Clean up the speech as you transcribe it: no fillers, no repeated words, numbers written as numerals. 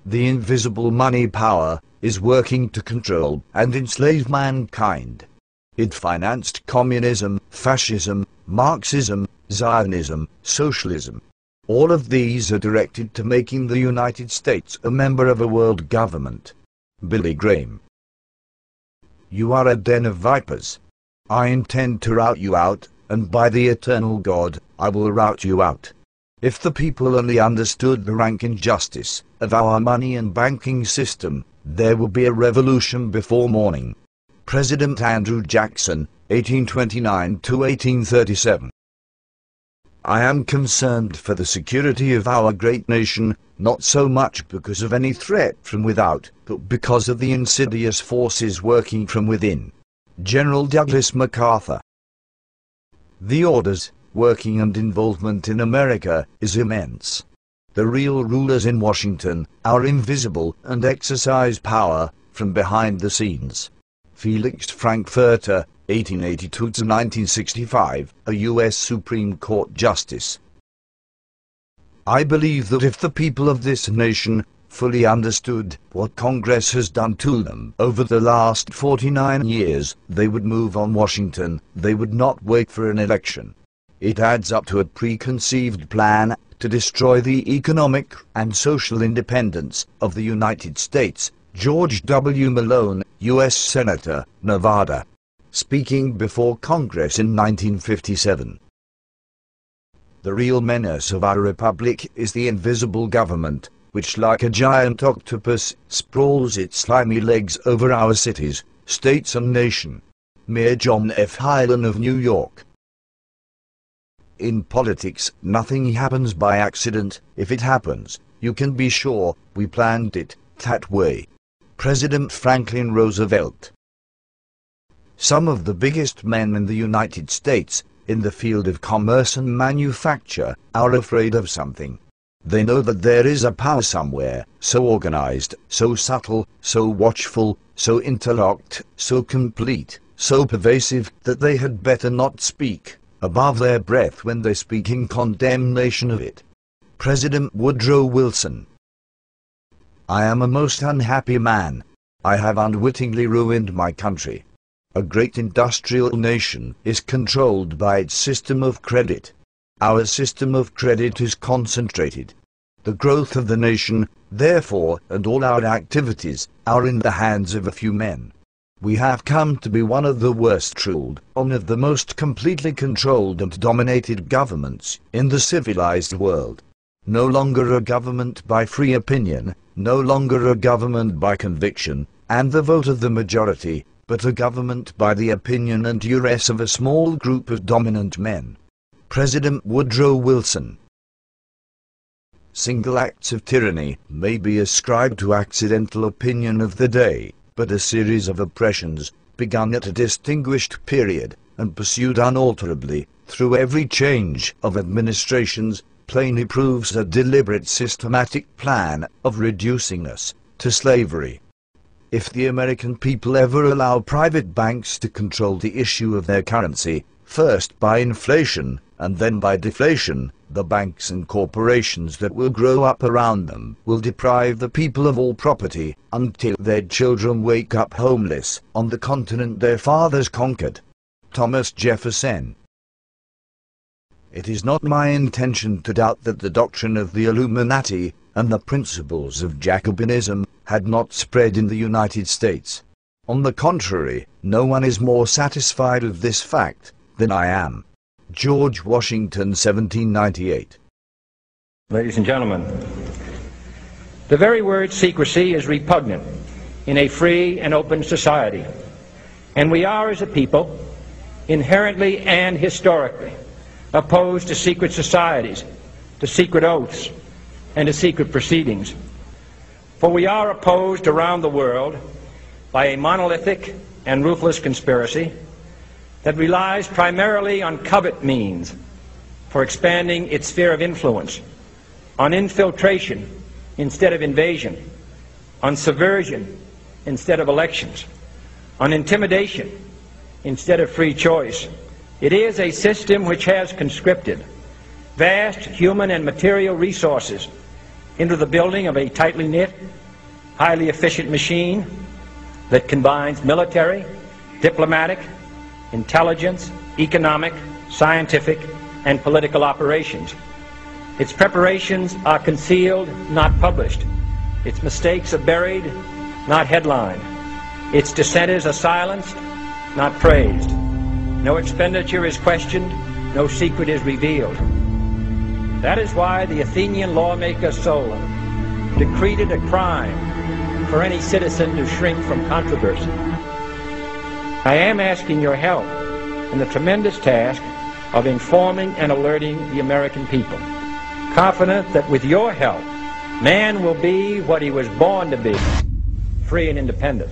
the invisible money power, is working to control and enslave mankind. It financed communism, fascism, Marxism, Zionism, socialism. All of these are directed to making the United States a member of a world government. Billy Graham. You are a den of vipers. I intend to rout you out, and by the eternal God, I will rout you out. If the people only understood the rank injustice of our money and banking system, there will be a revolution before morning. President Andrew Jackson, 1829 to 1837. I am concerned for the security of our great nation, not so much because of any threat from without, but because of the insidious forces working from within. General Douglas MacArthur. The orders, working and involvement in America is immense. The real rulers in Washington are invisible and exercise power from behind the scenes. Felix Frankfurter, 1882 to 1965, a U.S. Supreme Court Justice. I believe that if the people of this nation fully understood what Congress has done to them over the last 49 years, they would move on Washington. They would not wait for an election. It adds up to a preconceived plan to destroy the economic and social independence of the United States. George W. Malone, U.S. Senator, Nevada. Speaking before Congress in 1957. The real menace of our republic is the invisible government, which like a giant octopus sprawls its slimy legs over our cities, states and nation. Mayor John F. Hylan of New York. In politics, nothing happens by accident. If it happens, you can be sure we planned it that way. President Franklin Roosevelt. Some of the biggest men in the United States, in the field of commerce and manufacture, are afraid of something. They know that there is a power somewhere, so organized, so subtle, so watchful, so interlocked, so complete, so pervasive, that they had better not speak above their breath when they speak in condemnation of it. President Woodrow Wilson. I am a most unhappy man. I have unwittingly ruined my country. A great industrial nation is controlled by its system of credit. Our system of credit is concentrated. The growth of the nation, therefore, and all our activities, are in the hands of a few men. We have come to be one of the worst ruled, one of the most completely controlled and dominated governments in the civilized world. No longer a government by free opinion, no longer a government by conviction and the vote of the majority, but a government by the opinion and duress of a small group of dominant men. President Woodrow Wilson. Single acts of tyranny may be ascribed to accidental opinion of the day, but a series of oppressions, begun at a distinguished period, and pursued unalterably, through every change of administrations, plainly proves a deliberate systematic plan of reducing us to slavery. If the American people ever allow private banks to control the issue of their currency, first by inflation, and then by deflation, the banks and corporations that will grow up around them will deprive the people of all property, until their children wake up homeless on the continent their fathers conquered. Thomas Jefferson. It is not my intention to doubt that the doctrine of the Illuminati and the principles of Jacobinism had not spread in the United States. On the contrary, no one is more satisfied of this fact than I am. George Washington, 1798. Ladies and gentlemen, the very word secrecy is repugnant in a free and open society, and we are, as a people, inherently and historically opposed to secret societies, to secret oaths, and to secret proceedings. For we are opposed around the world by a monolithic and ruthless conspiracy that relies primarily on covert means for expanding its sphere of influence, on infiltration instead of invasion, on subversion instead of elections, on intimidation instead of free choice. It is a system which has conscripted vast human and material resources into the building of a tightly knit, highly efficient machine that combines military, diplomatic, intelligence, economic, scientific, and political operations. Its preparations are concealed, not published. Its mistakes are buried, not headlined. Its dissenters are silenced, not praised. No expenditure is questioned, no secret is revealed. That is why the Athenian lawmaker Solon decreed it a crime for any citizen to shrink from controversy. I am asking your help in the tremendous task of informing and alerting the American people, confident that with your help, man will be what he was born to be, free and independent.